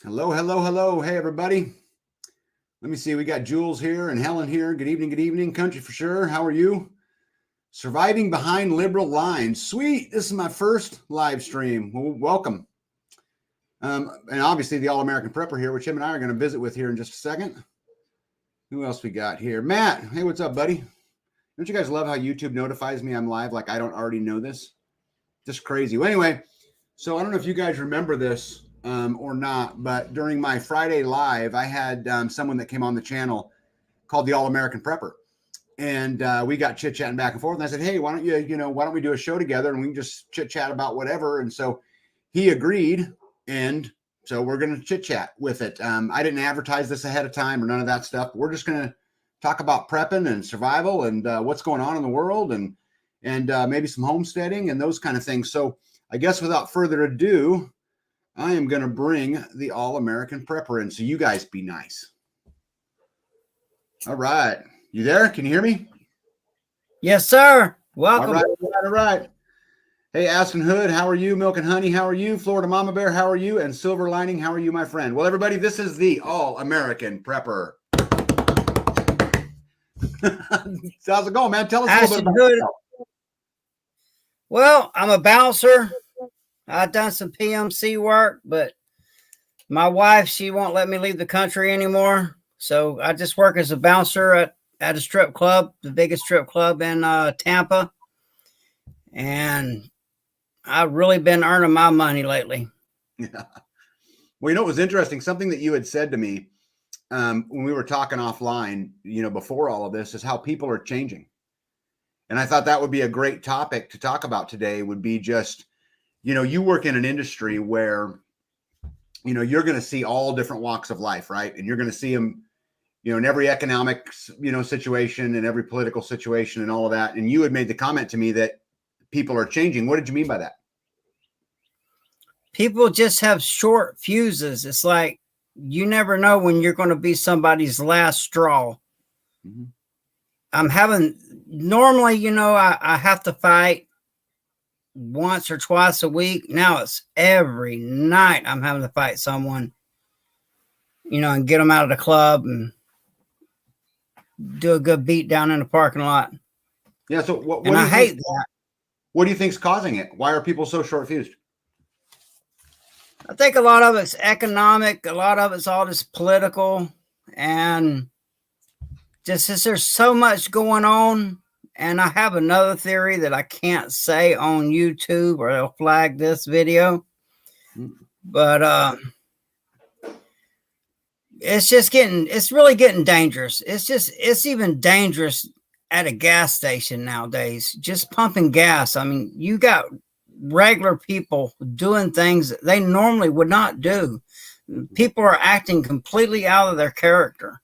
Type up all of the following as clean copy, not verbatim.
Hello, hello, hello. Hey, everybody. Let me see. We got Jules here and Helen here. Good evening, country for sure. How are you? Surviving behind liberal lines. Sweet. This is my first live stream. Well, welcome. And obviously the All-American Prepper here, which him and I are going to visit with here in just a second. Who else we got here? Matt. Hey, what's up, buddy? Don't you guys love how YouTube notifies me I'm live like I don't already know this? Just crazy. Well, anyway, so I don't know if you guys remember this or not, but during my Friday live, I had someone that came on the channel called the All-American Prepper. And we got chit-chatting back and forth. And I said, hey, why don't we do a show together and we can just chit-chat about whatever. And so he agreed. And so we're going to chit-chat with it. I didn't advertise this ahead of time or none of that stuff. We're just going to talk about prepping and survival and what's going on in the world and maybe some homesteading and those kind of things. So I guess without further ado, I am going to bring the All-American Prepper in. So you guys be nice. All right. You there? Can you hear me? Yes, sir. Welcome. All right. Hey, Aston Hood, how are you? Milk and Honey, how are you? Florida Mama Bear, how are you? And Silver Lining, how are you, my friend? Well, everybody, this is the All-American Prepper. How's it going, man? Tell us a little bit about yourself. Well, I'm a bouncer. I've done some PMC work, but my wife, she won't let me leave the country anymore. So I just work as a bouncer at a strip club, the biggest strip club in Tampa. And I've really been earning my money lately. Yeah. Well, it was interesting. Something that you had said to me when we were talking offline, before all of this, is how people are changing. And I thought that would be a great topic to talk about today. Would be just, you work in an industry where, you're going to see all different walks of life, right? And you're going to see them, in every economic, situation and every political situation and all of that. And you had made the comment to me that people are changing. What did you mean by that? People just have short fuses. It's like you never know when you're going to be somebody's last straw. Mm-hmm. Normally, I have to fight once or twice a week. Now it's every night I'm having to fight someone, and get them out of the club and do a good beat down in the parking lot. Yeah. So what I hate that. What do you think's causing it? Why are people so short fused? I think a lot of it's economic. A lot of it's all just political, and just as there's so much going on. And I have another theory that I can't say on YouTube or they'll flag this video. But it's really getting dangerous. It's even dangerous at a gas station nowadays, just pumping gas. I mean, you got regular people doing things that they normally would not do. People are acting completely out of their character.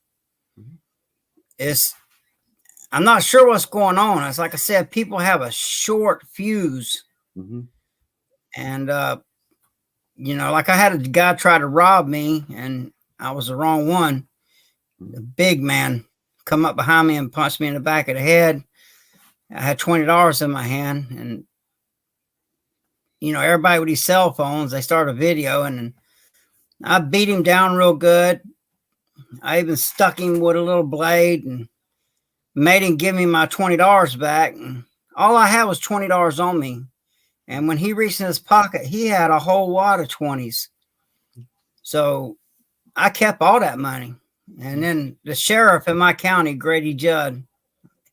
I'm not sure what's going on. It's like I said, people have a short fuse. Mm-hmm. And, like I had a guy try to rob me and I was the wrong one. The big man come up behind me and punched me in the back of the head. I had $20 in my hand and, everybody with these cell phones, they start a video and I beat him down real good. I even stuck him with a little blade and made him give me my $20 back. And all I had was $20 on me. And when he reached in his pocket, he had a whole wad of 20s. So I kept all that money. And then the sheriff in my county, Grady Judd,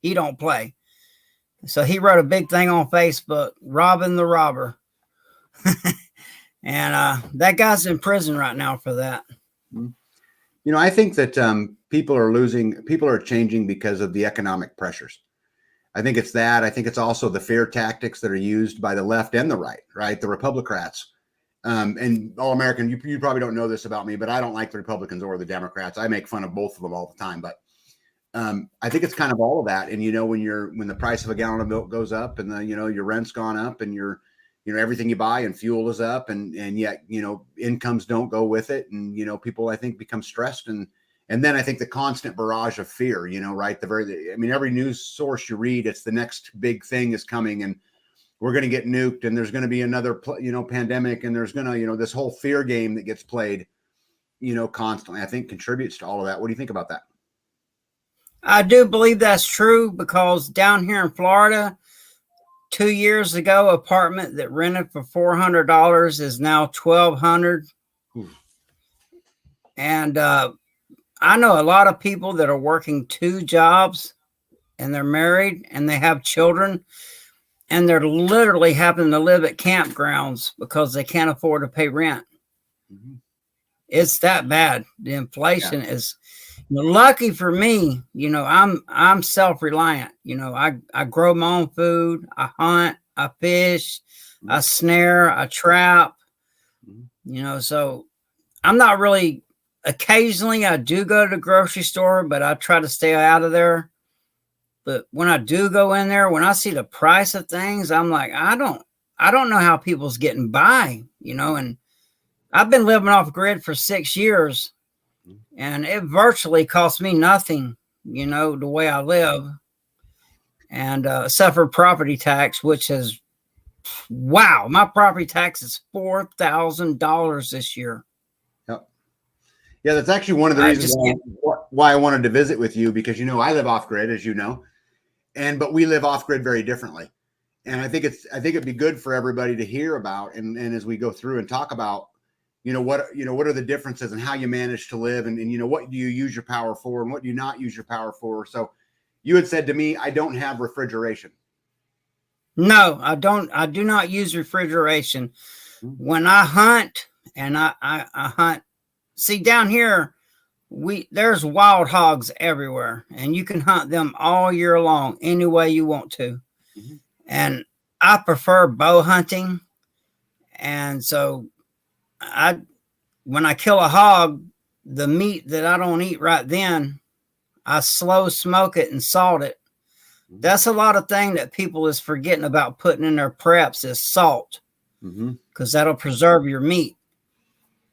he don't play. So he wrote a big thing on Facebook, robbing the robber. And that guy's in prison right now for that. I think that people are changing because of the economic pressures. I think it's that. I think it's also the fear tactics that are used by the left and the right? The Republicrats. And All-American, you probably don't know this about me, but I don't like the Republicans or the Democrats. I make fun of both of them all the time. But I think it's kind of all of that. And, when the price of a gallon of milk goes up and your rent's gone up and everything you buy and fuel is up and yet, incomes don't go with it. And, people, I think, become stressed. And then I think the constant barrage of fear, right? Every news source you read, it's the next big thing is coming and we're going to get nuked and there's going to be another, pandemic and there's going to, this whole fear game that gets played. constantly, I think contributes to all of that. What do you think about that? I do believe that's true, because down here in Florida, 2 years ago, apartment that rented for $400 is now $1,200. And I know a lot of people that are working 2 jobs, and they're married and they have children, and they're literally having to live at campgrounds because they can't afford to pay rent. Mm-hmm. It's that bad. The inflation is lucky for me. I'm self-reliant. I grow my own food. I hunt. I fish. Mm-hmm. I snare. I trap. Mm-hmm. So I'm not really. Occasionally, I do go to the grocery store, but I try to stay out of there. But when I do go in there, when I see the price of things, I'm like, I don't know how people's getting by. And I've been living off grid for 6 years, and it virtually costs me nothing, the way I live, and suffer property tax, which is, wow, my property tax is $4,000 this year. Yep. Yeah, that's actually one of the reasons why I wanted to visit with you, because, I live off grid, as you know, but we live off grid very differently. And I think it'd be good for everybody to hear about. And as we go through and talk about, what are the differences and how you manage to live, and what do you use your power for and what do you not use your power for? So you had said to me, I don't have refrigeration. No, I don't. I do not use refrigeration. Mm-hmm. When I hunt, and I hunt, see, down here, there's wild hogs everywhere, and you can hunt them all year long, any way you want to. Mm-hmm. And I prefer bow hunting. And so when I kill a hog, the meat that I don't eat right then, I slow smoke it and salt it. That's a lot of thing that people is forgetting about putting in their preps is salt, because that'll preserve your meat.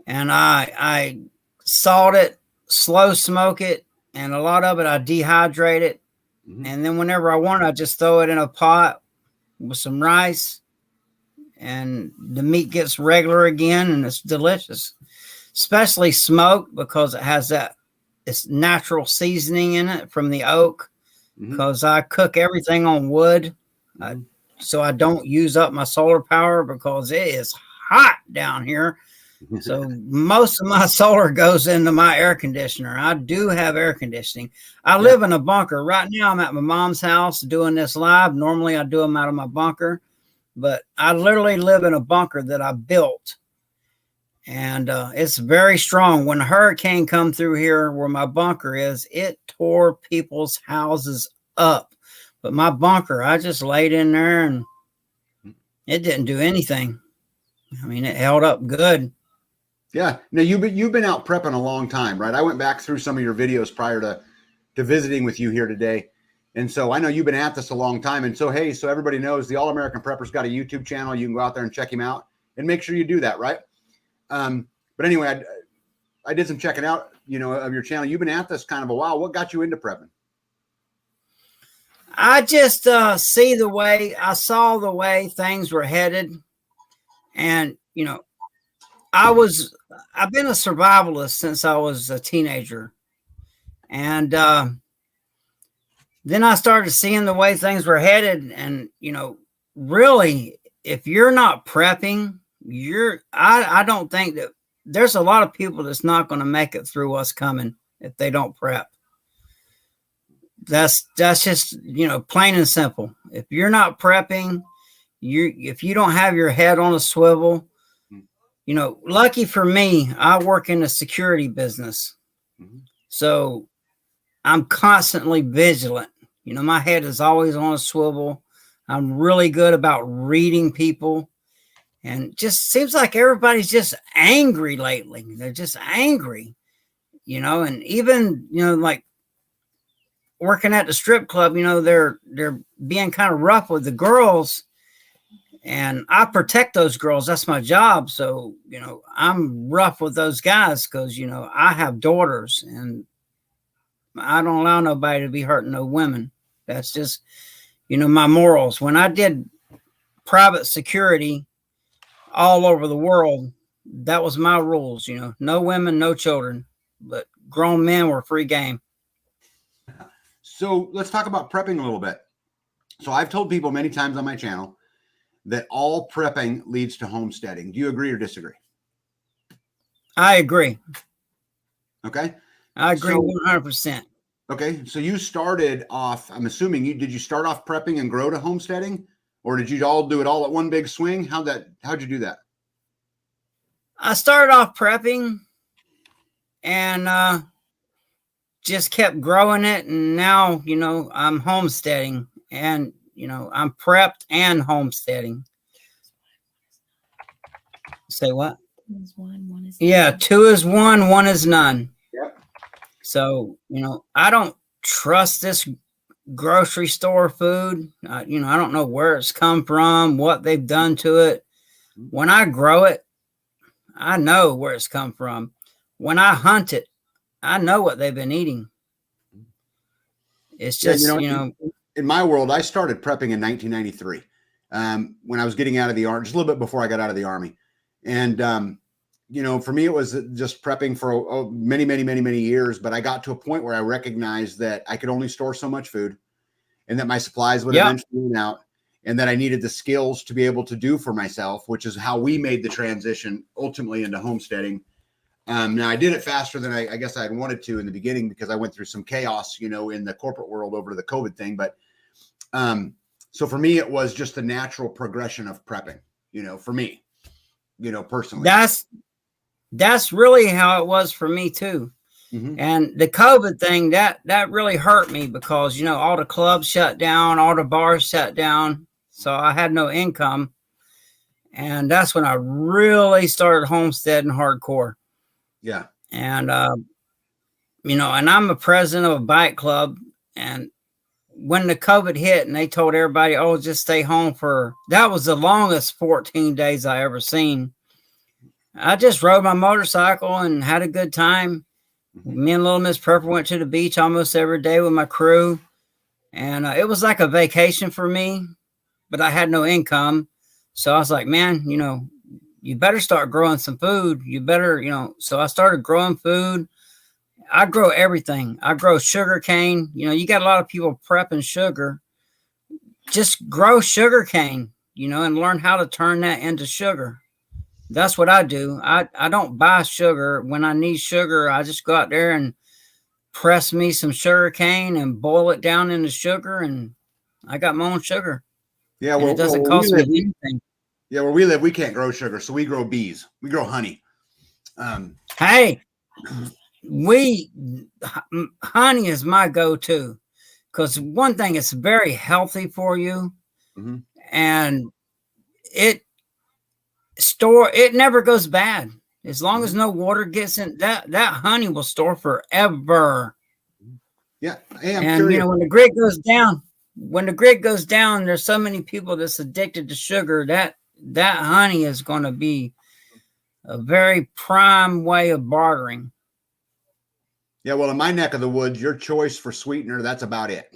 And I salt it, slow smoke it, and a lot of it I dehydrate it. Mm-hmm. And then whenever I want it, I just throw it in a pot with some rice, and the meat gets regular again, and it's delicious. Especially smoked, because it has it's natural seasoning in it from the oak. Because I cook everything on wood, so I don't use up my solar power, because it is hot down here. So most of my solar goes into my air conditioner. I do have air conditioning. I live in a bunker. Right now I'm at my mom's house doing this live. Normally I do them out of my bunker, but I literally live in a bunker that I built. And it's very strong. When a hurricane come through here where my bunker is, it tore people's houses up. But my bunker, I just laid in there and it didn't do anything. I mean, it held up good. Yeah. Now you've been out prepping a long time, right? I went back through some of your videos prior to visiting with you here today. And so I know you've been at this a long time. And so, hey, so everybody knows the All American Prepper's got a YouTube channel. You can go out there and check him out, and make sure you do that, right? But anyway, I did some checking out, of your channel. You've been at this kind of a while. What got you into prepping? I just saw the way things were headed. And, I've been a survivalist since I was a teenager. And then I started seeing the way things were headed. And, really, if you're not prepping, I don't think that there's a lot of people that's not going to make it through what's coming if they don't prep. That's just, plain and simple. If you're not prepping, if you don't have your head on a swivel, lucky for me, I work in the security business. Mm-hmm. So I'm constantly vigilant. My head is always on a swivel. I'm really good about reading people. And just seems like everybody's just angry lately. They're just angry, and even, like working at the strip club, they're being kind of rough with the girls, and I protect those girls. That's my job. So, I'm rough with those guys because, I have daughters and I don't allow nobody to be hurting no women. That's just, my morals. When I did private security all over the world, that was my rules, you know, no women, no children, but grown men were free game. So let's talk about prepping a little bit. So I've told people many times on my channel that all prepping leads to homesteading. Do you agree or disagree? I agree. Okay. I agree So- 100%. Okay. So you started off, I'm assuming did you start off prepping and grow to homesteading, or did you all do it all at one big swing? How'd you do that? I started off prepping and just kept growing it. And now, you know, I'm homesteading and, you know, I'm prepped and homesteading. Say what? Two is one is Yeah, none. 2 is 1, 1 is none. Yep. So, you know, I don't trust this grocery store food. You know, I don't know where it's come from, what they've done to it. When I grow it, I know where it's come from. When I hunt it, I know what they've been eating. It's Yeah, just, you know, in my world, I started prepping in 1993 when I was getting out of the Army, just a little bit before I got out of the Army. And, you know, for me, it was just prepping for many years. But I got to a point where I recognized that I could only store so much food and that my supplies would Yeah. eventually run out, and that I needed the skills to be able to do for myself, which is how we made the transition ultimately into homesteading. Now, I did it faster than I guess I had wanted to in the beginning because I went through some chaos, you know, in the corporate world over the COVID thing. But so for me, it was just the natural progression of prepping, you know, for me, you know, personally. that's really how it was for me too. Mhm. And the COVID thing, that really hurt me because, you know, all the clubs shut down, all the bars shut down. So I had no income. And that's when I really started homesteading hardcore. Yeah. And, you know, and I'm a president of a bike club. And when the COVID hit and they told everybody, oh, just stay home that was the longest 14 days I ever seen. I just rode my motorcycle and had a good time. Me and little Miss Purple went to the beach almost every day with my crew. And it was like a vacation for me, but I had no income. So I was like, man, you know, you better start growing some food. You better, you know, so I started growing food. I grow everything. I grow sugar cane. You know, you got a lot of people prepping sugar. Just grow sugar cane, you know, and learn how to turn that into sugar. That's what I do. I don't buy sugar. When I need sugar, I just go out there and press me some sugar cane and boil it down into sugar, and I got my own sugar. Yeah. And Well, it doesn't where cost we me live, anything. yeah, where we live, we can't grow sugar. So we grow bees. We grow honey. Hey, honey is my go-to because one thing, it's very healthy for you, Mhm. and it never goes bad as long as no water gets in. That honey will store forever. Yeah. Hey, I'm And curious. you know, when the grid goes down, there's so many people that's addicted to sugar that honey is going to be a very prime way of bartering. Yeah, well, in my neck of the woods, your choice for sweetener, that's about it.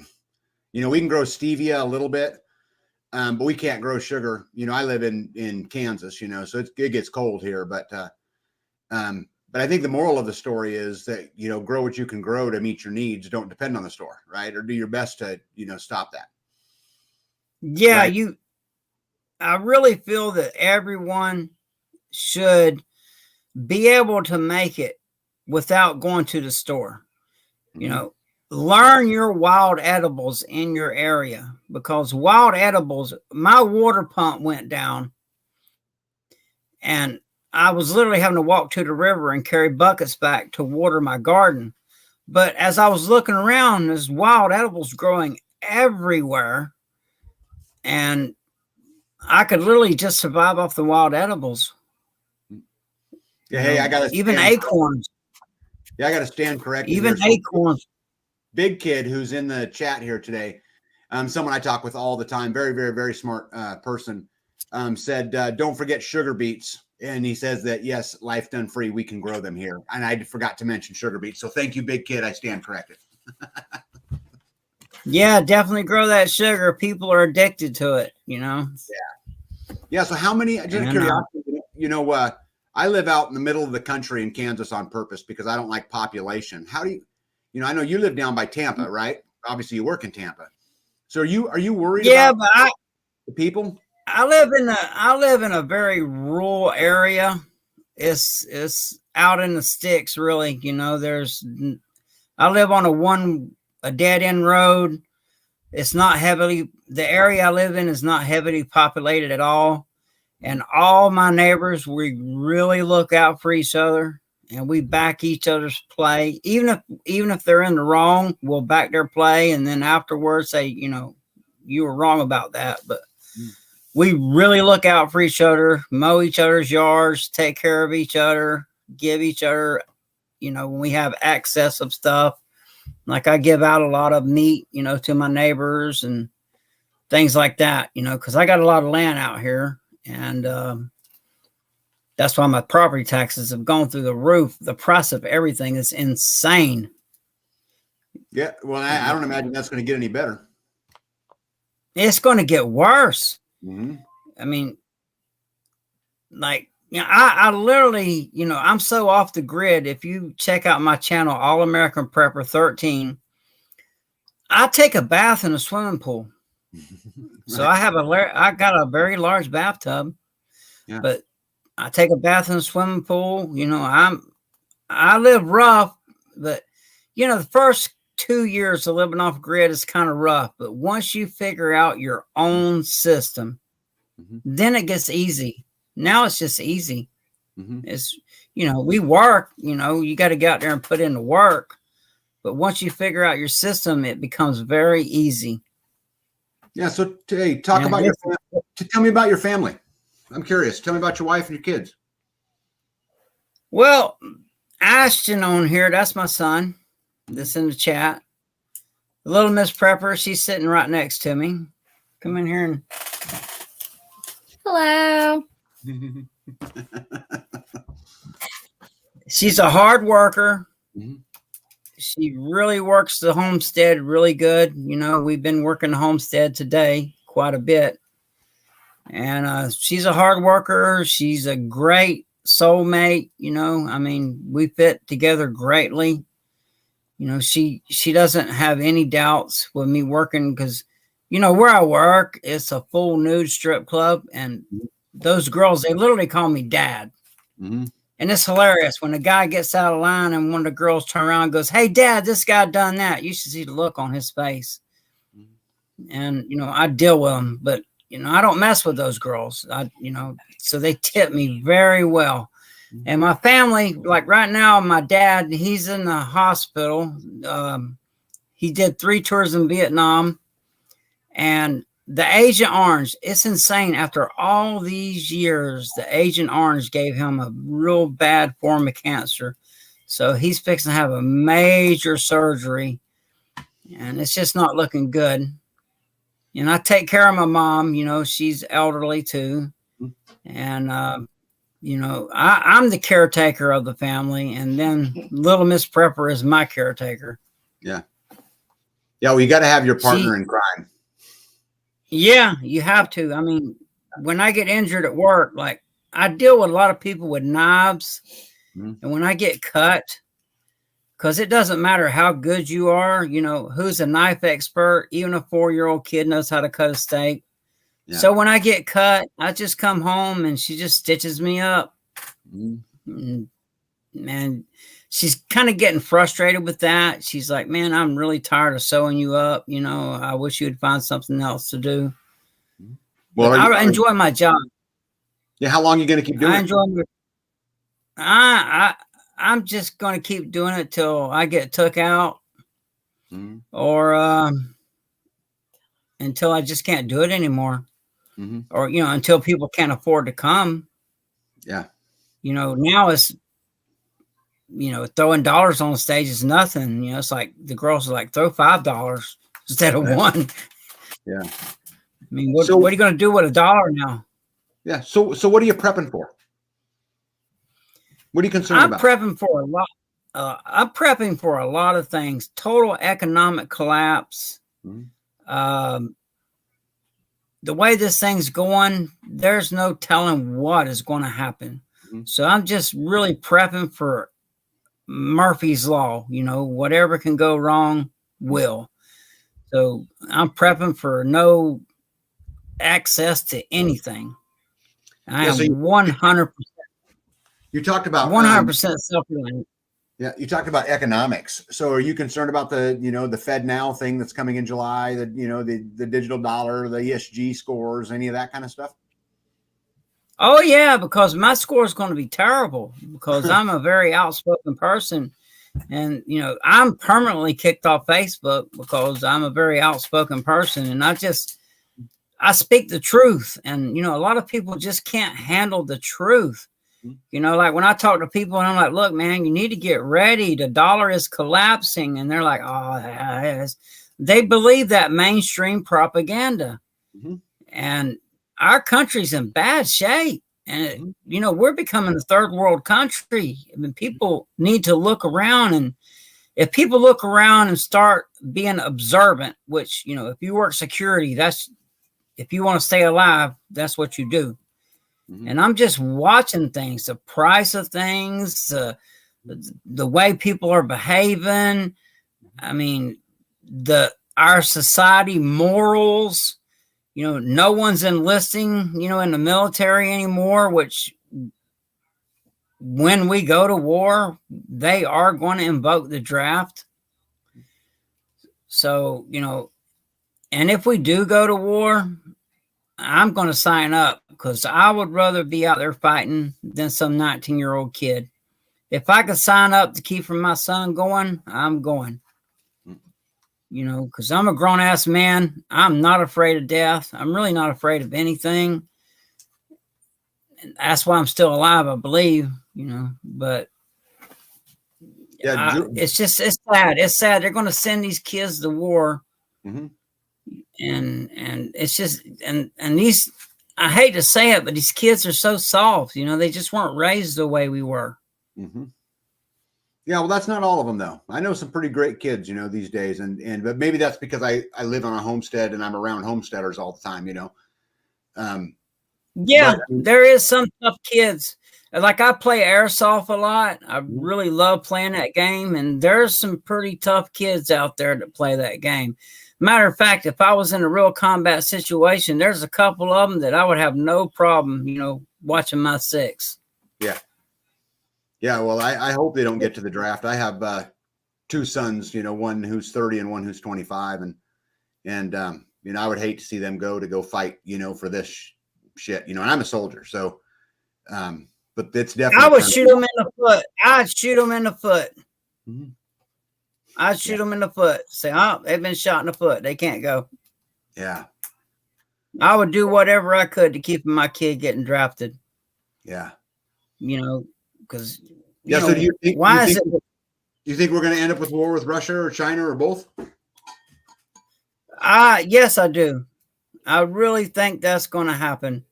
You know, we can grow stevia a little bit, but we can't grow sugar. You know, I live in Kansas, you know, so it gets cold here. But I think the moral of the story is that, you know, grow what you can grow to meet your needs. Don't depend on the store, right? Or do your best to, you know, stop that. Yeah, Right. I really feel that everyone should be able to make it without going to the store. You know, learn your wild edibles in your area, because wild edibles, my water pump went down and I was literally having to walk to the river and carry buckets back to water my garden. But as I was looking around, there's wild edibles growing everywhere. And I could literally just survive off the wild edibles. Yeah, hey, I got to even acorns. Yeah, I got to stand corrected. Even here. So acorns. Big Kid, who's in the chat here today, someone I talk with all the time, very smart person, said, don't forget sugar beets. And he says that, yes, Life Done Free, we can grow them here. And I forgot to mention sugar beets. So thank you, Big Kid. I stand corrected. Yeah, definitely grow that sugar. People are addicted to it, you know? Yeah. So how many, just curiosity, you know, I live out in the middle of the country in Kansas on purpose because I don't like population. How do you know, I know you live down by Tampa, right? Obviously you work in Tampa. So are you worried Yeah, about but the people? I live in a very rural area. It's out in the sticks, really. You know, I live on a dead end road. It's not the area I live in is not heavily populated at all. And all my neighbors, we really look out for each other and we back each other's play. Even if they're in the wrong, we'll back their play. And then afterwards say, you know, you were wrong about that. But we really look out for each other, mow each other's yards, take care of each other, give each other, you know, when we have excess of stuff. Like I give out a lot of meat, you know, to my neighbors and things like that, you know, because I got a lot of land out here. And that's why my property taxes have gone through the roof. The price of everything is insane. Yeah. Well, I don't imagine that's going to get any better. It's going to get worse. Mm-hmm. I mean, like, you know, I literally, you know, I'm so off the grid. If you check out my channel, All American Prepper 13, I take a bath in a swimming pool. So I got a very large bathtub, yeah. But I take a bath in a swimming pool. You know, I live rough, but you know, the first 2 years of living off grid is kind of rough. But once you figure out your own system, then it gets easy. Now it's just easy. It's, you know, we work, you know, you got to get out there and put in the work. But once you figure out your system, it becomes very easy. Yeah. So today, tell me about your family. I'm curious. Tell me about your wife and your kids. Well, Ashton on here, that's my son. That's in the chat. The little Miss Prepper, she's sitting right next to me. Come in here and hello. She's a hard worker. Mm-hmm. She really works the homestead really good. You know, we've been working the homestead today quite a bit. And she's a hard worker. She's a great soulmate. You know, I mean, we fit together greatly. You know, she doesn't have any doubts with me working because, you know, where I work, it's a full nude strip club. And those girls, they literally call me dad. Mm-hmm. And it's hilarious when a guy gets out of line and one of the girls turn around and goes, "Hey, Dad, this guy done that." You should see the look on his face. And, you know, I deal with them, but, you know, I don't mess with those girls. You know, so they tip me very well. And my family, like right now, my dad, he's in the hospital. He did 3 tours in Vietnam. And the Agent Orange, it's insane. After all these years, the Agent Orange gave him a real bad form of cancer. So he's fixing to have a major surgery. And it's just not looking good. And I take care of my mom. You know, she's elderly too. And, you know, I'm the caretaker of the family. And then little Miss Prepper is my caretaker. Yeah. Yeah, well, you got to have your partner in crime. Yeah, you have to. I mean, when I get injured at work, like I deal with a lot of people with knives. And when I get cut, because it doesn't matter how good you are, you know, who's a knife expert, even a 4-year-old kid knows how to cut a steak. Yeah. So when I get cut, I just come home and she just stitches me up. And she's kind of getting frustrated with that. She's like, "Man, I'm really tired of sewing you up. You know, I wish you'd find something else to do." Well, I enjoy my job. Yeah. How long are you going to keep doing it? I'm just going to keep doing it till I get took out or until I just can't do it anymore. Or, you know, until people can't afford to come. Yeah. You know, now it's, you know, throwing dollars on the stage is nothing. You know, it's like the girls are like, throw $5 instead of $1. Yeah. I mean, what are you going to do with $1 now? Yeah. So what are you prepping for? What are you concerned about? I'm prepping for a lot. I'm prepping for a lot of things. Total economic collapse. The way this thing's going, there's no telling what is going to happen. So I'm just really prepping for Murphy's Law. You know, whatever can go wrong will. So I'm prepping for no access to anything. I am 100%. You talked about 100% self-reliant. Yeah, you talked about economics. So are you concerned about the, the Fed Now thing that's coming in July, the digital dollar, the ESG scores, any of that kind of stuff? Oh yeah, because my score is going to be terrible because I'm a very outspoken person. And, I'm permanently kicked off Facebook because I'm a very outspoken person. And I speak the truth. And, a lot of people just can't handle the truth. Like when I talk to people and I'm like, look, man, you need to get ready. The dollar is collapsing. And they're like, oh, they believe that mainstream propaganda. And our country's in bad shape. And, we're becoming a third world country. I mean, people need to look around. And if people look around and start being observant, which, if you work security, if you want to stay alive, that's what you do. And I'm just watching things, the price of things, the way people are behaving. I mean, our society morals, no one's enlisting, in the military anymore, which when we go to war, they are going to invoke the draft. So, and if we do go to war, I'm going to sign up because I would rather be out there fighting than some 19-year-old kid. If I could sign up to keep from my son going, I'm going. Because I'm a grown-ass man. I'm not afraid of death. I'm really not afraid of anything. And that's why I'm still alive, I believe, But it's sad. It's sad. They're going to send these kids to war. And it's just and these, I hate to say it, but these kids are so soft. They just weren't raised the way we were. Yeah, well, that's not all of them though. I know some pretty great kids, these days, but maybe that's because I live on a homestead and I'm around homesteaders all the time. There is some tough kids. Like I play airsoft a lot. I really love playing that game, and there's some pretty tough kids out there that play that game. Matter of fact, if I was in a real combat situation, there's a couple of them that I would have no problem, watching my six. Yeah. Yeah. Well, I hope they don't get to the draft. I have two sons, one who's 30 and one who's 25. And I would hate to see them go fight, for this shit, and I'm a soldier. So, but it's definitely. I would shoot them in the foot. I'd shoot them in the foot. I'd shoot them in the foot. Say, oh, they've been shot in the foot. They can't go. Yeah. I would do whatever I could to keep my kid getting drafted. Yeah. Because. So do you think? Do you think we're going to end up with war with Russia or China or both? Yes, I do. I really think that's going to happen.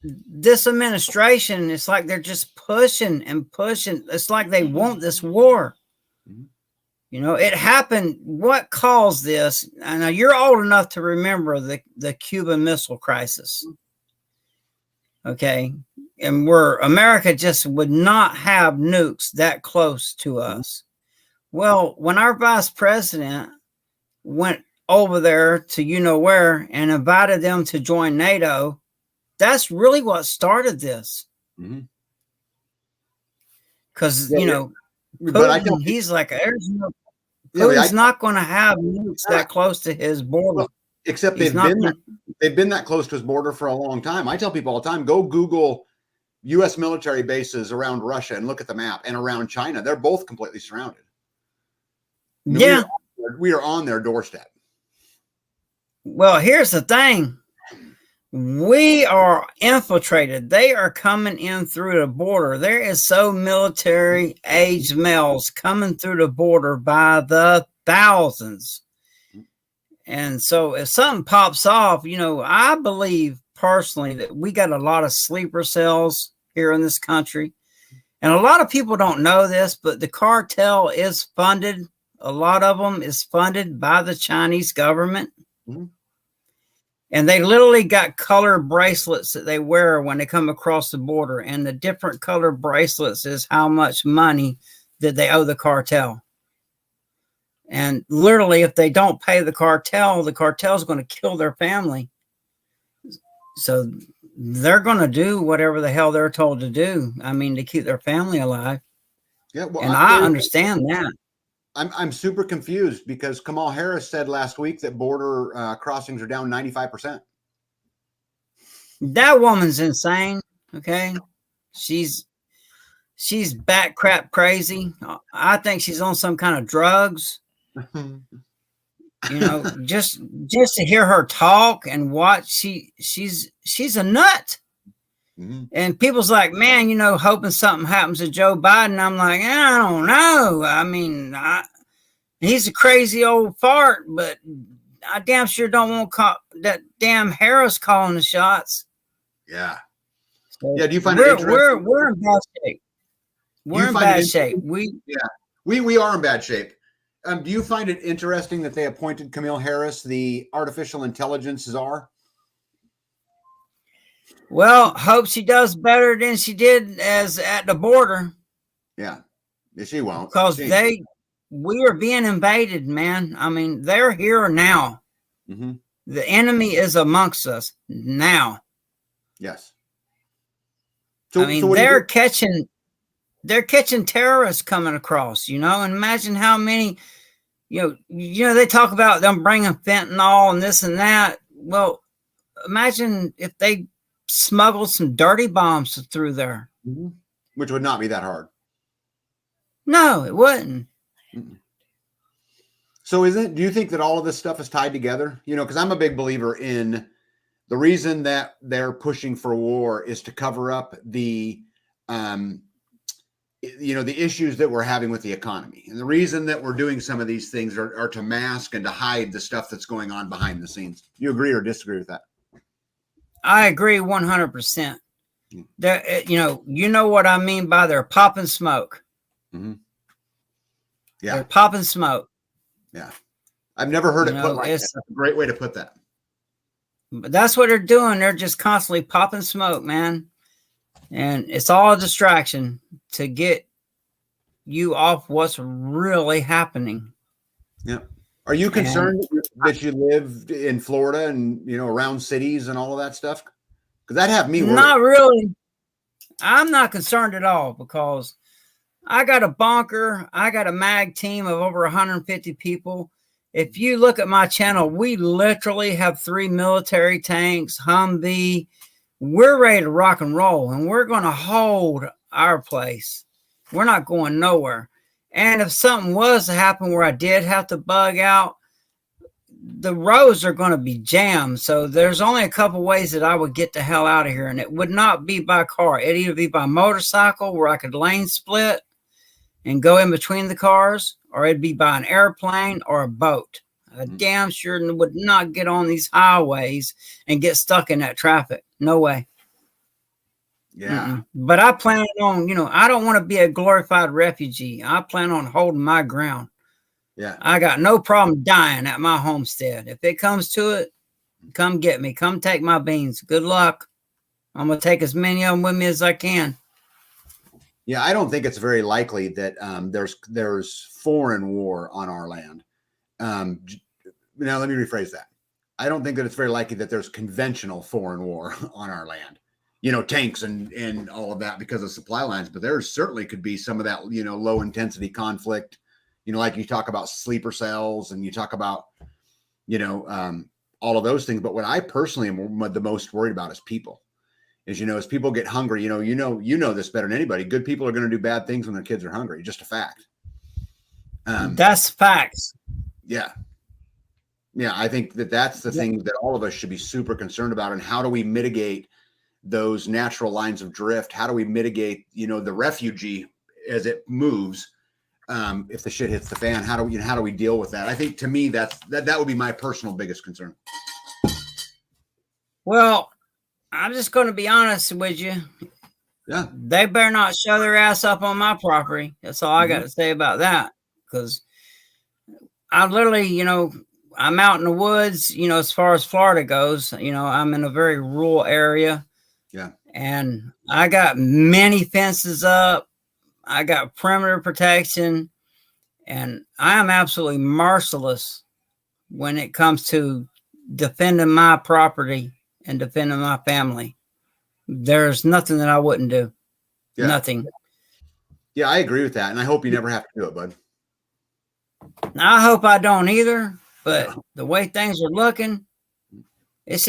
This administration, it's like they're just pushing and pushing. It's like they want this war. It happened. What caused this? I know you're old enough to remember the Cuban Missile Crisis. Okay. And where America just would not have nukes that close to us. Well, when our vice president went over there to where and invited them to join NATO, that's really what started this. Because, Putin, he's like, Putin's not going to have nukes that close to his border. Well, except they've been that close to his border for a long time. I tell people all the time, go Google U.S. military bases around Russia and look at the map, and around China. They're both completely surrounded. We are on their doorstep. Well, here's the thing. We are infiltrated. They are coming in through the border. There is so military age males coming through the border by the thousands. And so if something pops off, I believe personally that we got a lot of sleeper cells here in this country. And a lot of people don't know this, but the cartel is funded. A lot of them is funded by the Chinese government. And they literally got color bracelets that they wear when they come across the border. And the different color bracelets is how much money that they owe the cartel. And literally, if they don't pay the cartel is going to kill their family. So they're going to do whatever the hell they're told to do. I mean, to keep their family alive. Yeah, well, and I understand that. I'm super confused because Kamala Harris said last week that border crossings are down 95%. That woman's insane. Okay, she's bat crap crazy. I think she's on some kind of drugs. You know, just to hear her talk and watch, she's a nut. Mm-hmm. And people's like, man, you know, hoping something happens to Joe Biden. I'm like, I don't know. I mean, he's a crazy old fart, but I damn sure don't want that damn Harris calling the shots. Yeah. So yeah. Do you find it interesting? We're in bad shape. We're in bad shape. We are in bad shape. Do you find it interesting that they appointed Kamala Harris the artificial intelligence czar? Well, hope she does better than she did as at the border. Yeah, she won't. Because we are being invaded, man. I mean, they're here now. Mm-hmm. The enemy is amongst us now. Yes. So, I mean, they're catching terrorists coming across, you know, and imagine how many, you know, they talk about them bringing fentanyl and this and that. Well, imagine if they smuggled some dirty bombs through there. Mm-hmm. Which would not be that hard. No, it wouldn't. Mm-mm. So do you think that all of this stuff is tied together? You know, because I'm a big believer in the reason that they're pushing for war is to cover up the, you know, the issues that we're having with the economy. And the reason that we're doing some of these things are to mask and to hide the stuff that's going on behind the scenes. Do you agree or disagree with that? I agree 100%. You know what I mean by they're popping smoke. Mm-hmm. Yeah. They're popping smoke. Yeah. I've never heard it put like that. That's a great way to put that. But that's what they're doing. They're just constantly popping smoke, man. And it's all a distraction to get you off what's really happening. Yeah. Are you concerned that you live in Florida and, you know, around cities and all of that stuff? Because that have me worried. Not really. I'm not concerned at all because I got a bunker. I got a mag team of over 150 people. If you look at my channel, we literally have 3 military tanks, Humvee. We're ready to rock and roll, and we're going to hold our place. We're not going nowhere. And if something was to happen where I did have to bug out, the roads are going to be jammed. So there's only a couple ways that I would get the hell out of here. And it would not be by car. It'd either be by motorcycle where I could lane split and go in between the cars, or it'd be by an airplane or a boat. I damn sure would not get on these highways and get stuck in that traffic. No way. Yeah. Mm-mm. But I plan on, you know, I don't want to be a glorified refugee. I plan on holding my ground. Yeah. I got no problem dying at my homestead. If it comes to it, come get me. Come take my beans. Good luck. I'm going to take as many of them with me as I can. Yeah, I don't think it's very likely that there's foreign war on our land. Now, let me rephrase that. I don't think that it's very likely that there's conventional foreign war on our land. You know, tanks and all of that because of supply lines, but there certainly could be some of that, you know, low intensity conflict, you know, like you talk about sleeper cells and you talk about, you know, all of those things. But what I personally am the most worried about is people. Is, you know, as people get hungry, you know this better than anybody. Good people are going to do bad things when their kids are hungry. Just a fact. That's facts. Yeah. Yeah. I think that's the thing that all of us should be super concerned about. And how do we mitigate those natural lines of drift? How do we mitigate, you know, the refugee as it moves? If the shit hits the fan, how do we deal with that? I think to me, that would be my personal biggest concern. Well, I'm just going to be honest with you. Yeah. They better not show their ass up on my property. That's all I got to say about that. Because I literally, you know, I'm out in the woods, as far as Florida goes. I'm in a very rural area. Yeah. And I got many fences up. I got perimeter protection. And I am absolutely merciless when it comes to defending my property and defending my family. There's nothing that I wouldn't do. Yeah. Nothing. Yeah, I agree with that. And I hope you never have to do it, bud. I hope I don't either, but the way things are looking, it's,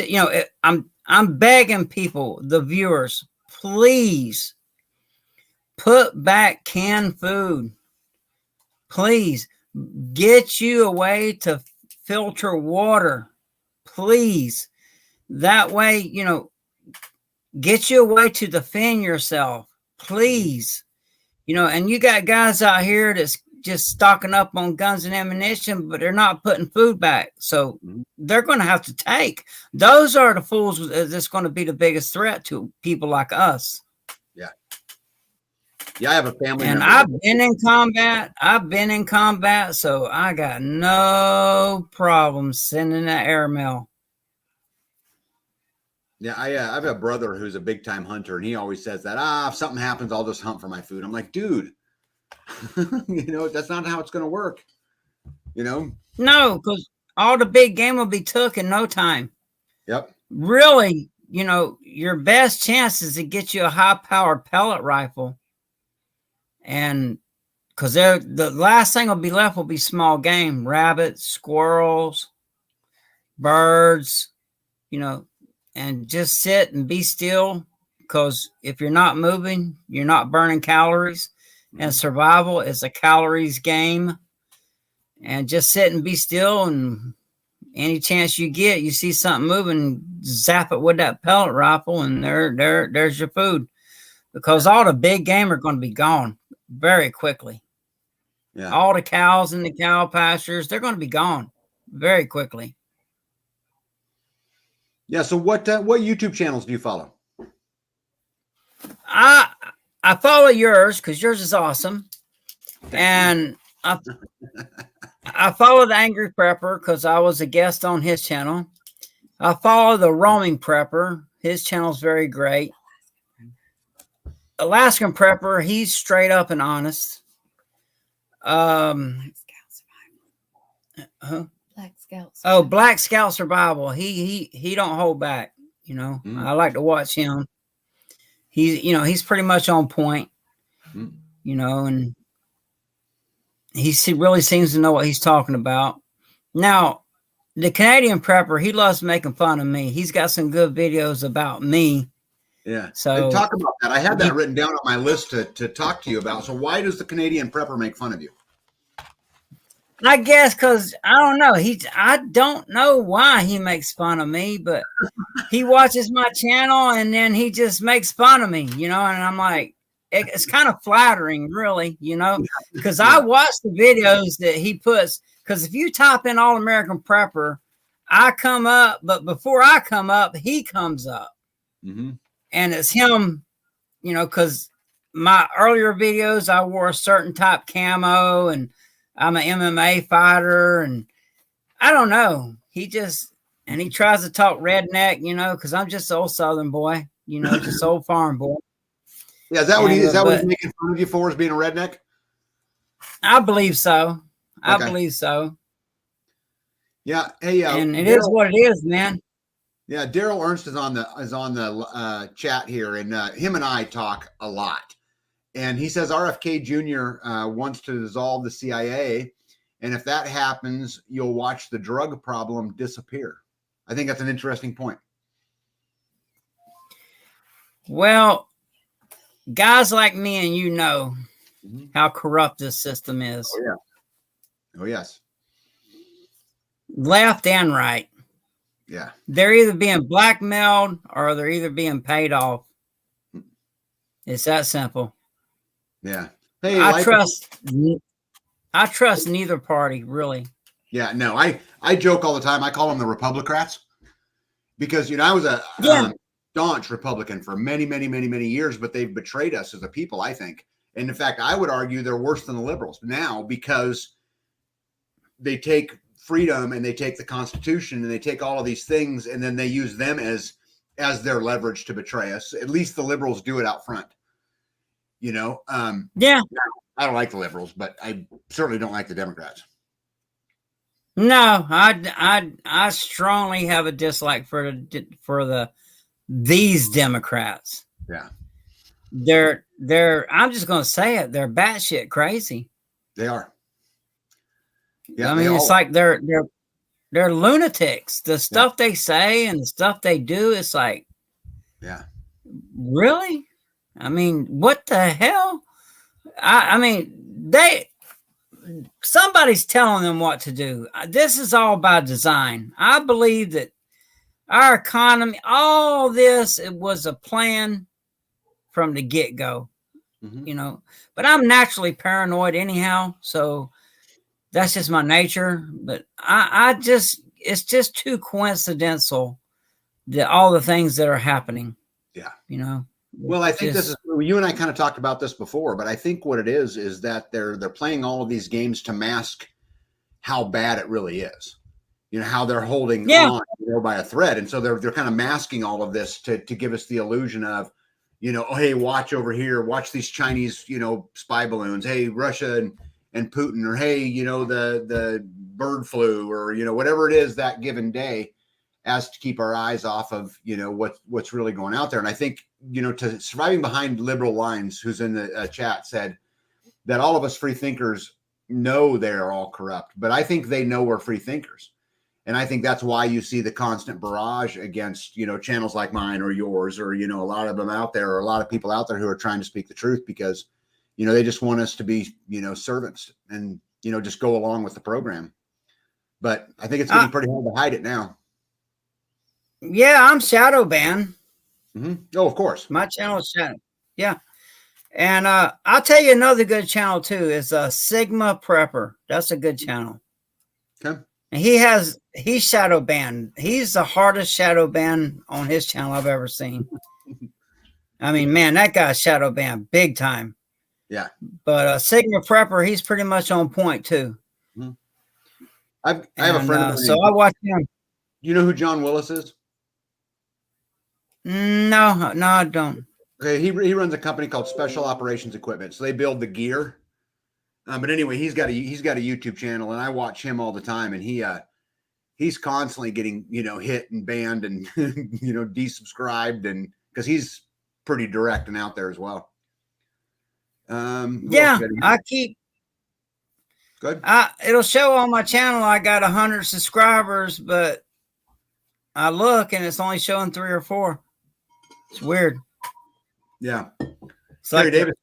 I'm begging people, the viewers, please put back canned food. Please get you a way to filter water. Please. That way, get you a way to defend yourself. Please. And you got guys out here that's just stocking up on guns and ammunition, but they're not putting food back. So they're going to have to take. Those are the fools that's going to be the biggest threat to people like us. Yeah. Yeah, I have a family. And I've been in combat. So I got no problem sending that airmail. Yeah, I have a brother who's a big time hunter, and he always says that, if something happens, I'll just hunt for my food. I'm like, dude, that's not how it's going to work. No, because all the big game will be took in no time. Yep. Really, your best chance is to get you a high powered pellet rifle. And because the last thing will be left will be small game, rabbits, squirrels, birds, and just sit and be still, because if you're not moving, you're not burning calories, and survival is a calories game. And just sit and be still, and any chance you get, you see something moving, zap it with that pellet rifle, and there's your food, because all the big game are going to be gone very quickly. Yeah. All the cows in the cow pastures, they're going to be gone very quickly. Yeah. So what YouTube channels do you follow? I follow yours because yours is awesome. And I follow the Angry Prepper because I was a guest on his channel. I follow the Roaming Prepper. His channel's very great. Alaskan Prepper, he's straight up and honest. Black Scout. Oh, Black Scout Survival. He don't hold back. I like to watch him. He's pretty much on point. And he really seems to know what he's talking about. Now, the Canadian Prepper, he loves making fun of me. He's got some good videos about me. Yeah. So talk about that. I had that written down on my list to talk to you about. So why does the Canadian Prepper make fun of you? I guess because I don't know. I don't know why he makes fun of me, but he watches my channel and then he just makes fun of me, and I'm like, it's kind of flattering, really, because I watch the videos that he puts. Because if you type in All American Prepper, I come up, but before I come up, he comes up. Mm-hmm. And it's him, because my earlier videos, I wore a certain type camo, and I'm an MMA fighter, and I don't know. He tries to talk redneck, because I'm just an old Southern boy, just old farm boy. Yeah, is that what he's making fun of you for, is being a redneck? I believe so. Okay. I believe so. Yeah. Hey, and it is what it is, man. Yeah, Daryl Ernst is on the chat here, and him and I talk a lot. And he says RFK Jr. Wants to dissolve the CIA, and if that happens, you'll watch the drug problem disappear. I think that's an interesting point. Well, guys like me and how corrupt this system is. Oh, yeah. Oh, yes. Left and right. Yeah. They're either being blackmailed or they're either being paid off. It's that simple. Yeah. Hey, I trust neither party, really. Yeah, no, I joke all the time. I call them the Republicrats because, I was a staunch Republican for many, many, many, many years, but they've betrayed us as a people, I think. And in fact, I would argue they're worse than the liberals now because they take freedom and they take the Constitution and they take all of these things and then they use them as their leverage to betray us. At least the liberals do it out front. You know, Yeah. I don't like the liberals, but I certainly don't like the Democrats. No, I strongly have a dislike for these Democrats. Yeah. They're I'm just gonna say it, they're batshit crazy. They are. Yeah, I mean, it's like they're lunatics. The stuff they say and the stuff they do, it's like, yeah, really? I mean, what the hell? I mean, somebody's telling them what to do. This is all by design. I believe that our economy, all this, it was a plan from the get-go, you know. But I'm naturally paranoid anyhow, so that's just my nature. But it's just too coincidental that all the things that are happening. Yeah. You know. Well, I think this is, you and I kind of talked about this before, but I think what it is that they're playing all of these games to mask how bad it really is. You know, how they're holding on, you know, by a thread. And so they're kind of masking all of this to give us the illusion of, you know, oh, hey, watch over here, watch these Chinese, you know, spy balloons. Hey, Russia and Putin, or hey, you know, the bird flu, or, you know, whatever it is that given day, as to keep our eyes off of, you know, what's really going out there. And I think, you know, to Surviving Behind Liberal Lines, who's in the chat, said that all of us free thinkers know they're all corrupt, but I think they know we're free thinkers. And I think that's why you see the constant barrage against, you know, channels like mine or yours, or, you know, a lot of them out there, or a lot of people out there who are trying to speak the truth because, you know, they just want us to be, you know, servants and, you know, just go along with the program. But I think it's getting pretty hard to hide it now. Yeah, I'm shadow banned. Oh, of course. My channel is shadow. Yeah. And I'll tell you another good channel too is Sigma Prepper. That's a good channel. Okay. And he's shadow banned. He's the hardest shadow ban on his channel I've ever seen. I mean, man, that guy's shadow banned big time. Yeah. But Sigma Prepper, he's pretty much on point too. I have a friend. So I watch him. You know who John Willis is? No, I don't. Okay, he runs a company called Special Operations Equipment. So they build the gear. But anyway, he's got a YouTube channel, and I watch him all the time. And he's constantly getting, you know, hit and banned and you know, desubscribed, and because he's pretty direct and out there as well. Yeah, I keep. Good. It'll show on my channel I got 100 subscribers, but I look and it's only showing 3 or 4. It's weird. Yeah. It's like they're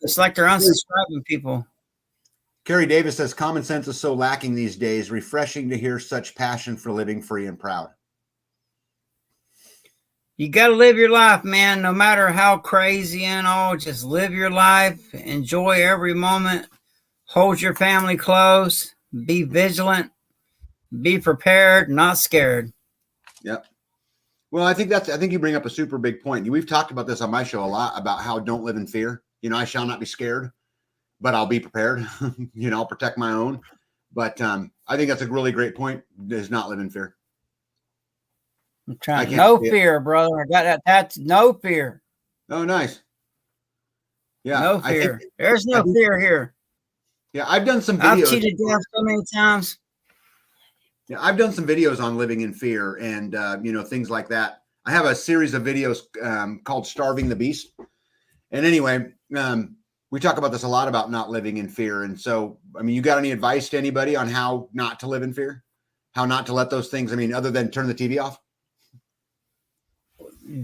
unsubscribing people. Kerry Davis says, common sense is so lacking these days. Refreshing to hear such passion for living free and proud. You got to live your life, man. No matter how crazy and all, just live your life. Enjoy every moment. Hold your family close. Be vigilant. Be prepared, not scared. Yep. Well, I think you bring up a super big point. We've talked about this on my show a lot about how don't live in fear. You know, I shall not be scared, but I'll be prepared. You know, I'll protect my own. But I think that's a really great point, is not live in fear. I'm trying. No fear, brother. I got that. That's no fear. Oh, nice. Yeah. No fear. There's no fear here. Yeah. I've done some videos. I've cheated death so many times. Yeah, I've done some videos on living in fear and, you know, things like that. I have a series of videos called Starving the Beast. And anyway, we talk about this a lot about not living in fear. And so, I mean, you got any advice to anybody on how not to live in fear? How not to let those things, I mean, other than turn the TV off?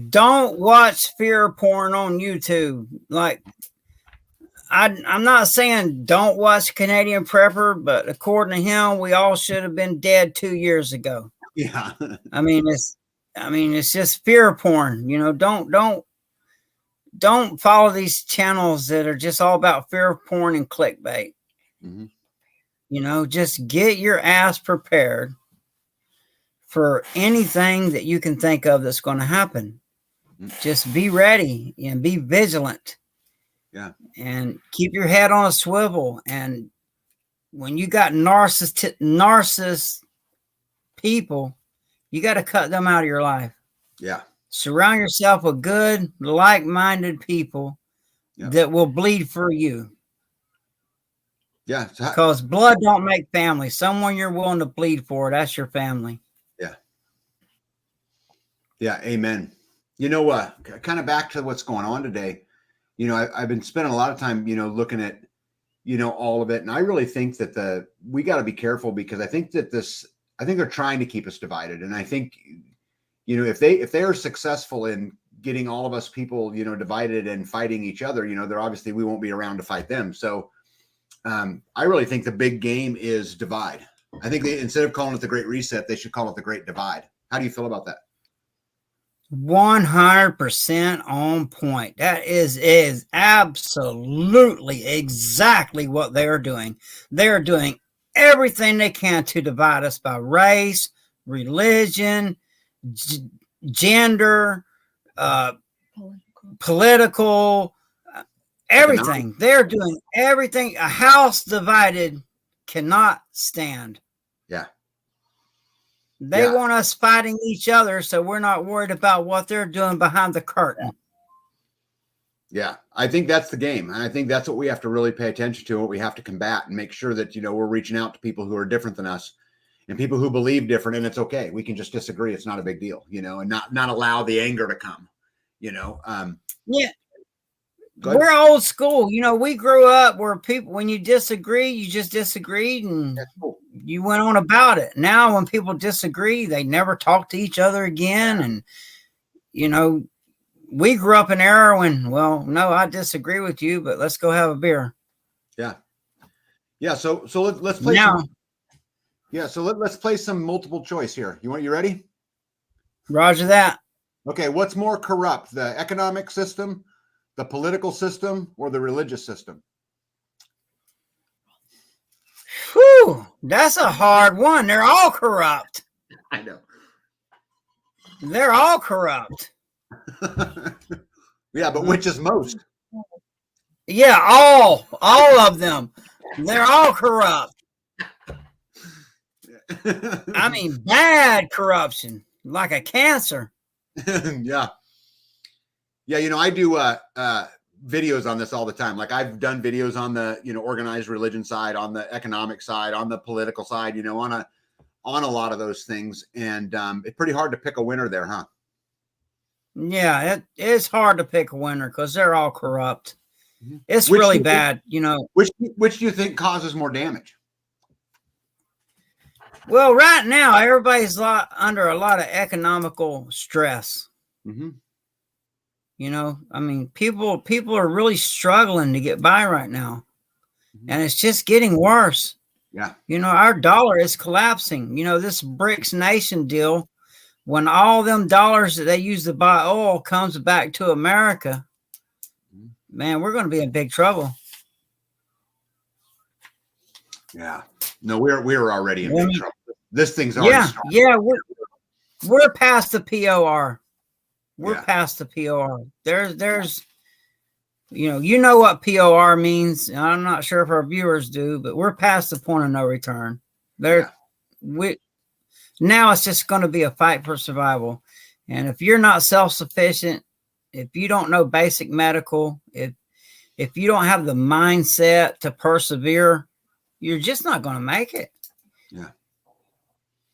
Don't watch fear porn on YouTube. Like, I'm not saying don't watch Canadian Prepper, but according to him, we all should have been dead 2 years ago. Yeah. I mean, it's just fear porn. You know, don't follow these channels that are just all about fear porn and clickbait. You know, just get your ass prepared for anything that you can think of that's going to happen. Just be ready and be vigilant. Yeah. And keep your head on a swivel. And when you got narcissists people, you got to cut them out of your life. Yeah. Surround yourself with good, like-minded people Yep. that will bleed for you. Yeah. Because blood don't make family. Someone you're willing to bleed for, that's your family. Yeah. Yeah. Amen. You know, kind of back to what's going on today. You know, I've been spending a lot of time, you know, looking at, you know, all of it. And I really think that we got to be careful, because I think that I think they're trying to keep us divided. And I think, you know, if they are successful in getting all of us people, you know, divided and fighting each other, you know, they're obviously, we won't be around to fight them. So I really think the big game is divide. I think instead of calling it the Great Reset, they should call it the Great Divide. How do you feel about that? 100% on point. That is absolutely exactly what they're doing. They're doing everything they can to divide us by race, religion, gender, political, everything. They're doing everything. A house divided cannot stand. Yeah. They want us fighting each other, so we're not worried about what they're doing behind the curtain. Yeah, I think that's the game. And I think that's what we have to really pay attention to, what we have to combat, and make sure that, you know, we're reaching out to people who are different than us and people who believe different. And it's okay. We can just disagree. It's not a big deal, you know, and not allow the anger to come, you know. Yeah. We're old school. You know, we grew up where people, when you disagree, you just disagreed and you went on about it. Now, when people disagree, they never talk to each other again. And, you know, we grew up in an era when, well, no, I disagree with you, but let's go have a beer. Yeah. Yeah. So let's play now. So let's play some multiple choice here. You ready? Roger that. Okay. What's more corrupt, the economic system, the political system, or the religious system? Whew, that's a hard one. They're all corrupt. I know. They're all corrupt. Yeah, but which is most? Yeah, all of them. They're all corrupt. I mean, bad corruption, like a cancer. Yeah. Yeah, you know, I do videos on this all the time. Like, I've done videos on the, you know, organized religion side, on the economic side, on the political side, you know, on a lot of those things. And it's pretty hard to pick a winner there, huh? Yeah, it is hard to pick a winner because they're all corrupt. It's really bad, you know. Which do you think causes more damage? Well, right now, everybody's under a lot of economical stress. Mm-hmm. You know, I mean, people are really struggling to get by right now. Mm-hmm. And it's just getting worse. Yeah. You know, our dollar is collapsing. You know, this BRICS nation deal, when all them dollars that they use to buy oil comes back to America, man, we're going to be in big trouble. Yeah. No, we're already in big trouble. This thing's already started. Yeah, we're past the POR. We're past the POR. There's you know what POR means. I'm not sure if our viewers do, but we're past the point of no return. Now it's just going to be a fight for survival. And if you're not self-sufficient, if you don't know basic medical, if you don't have the mindset to persevere, you're just not going to make it. Yeah.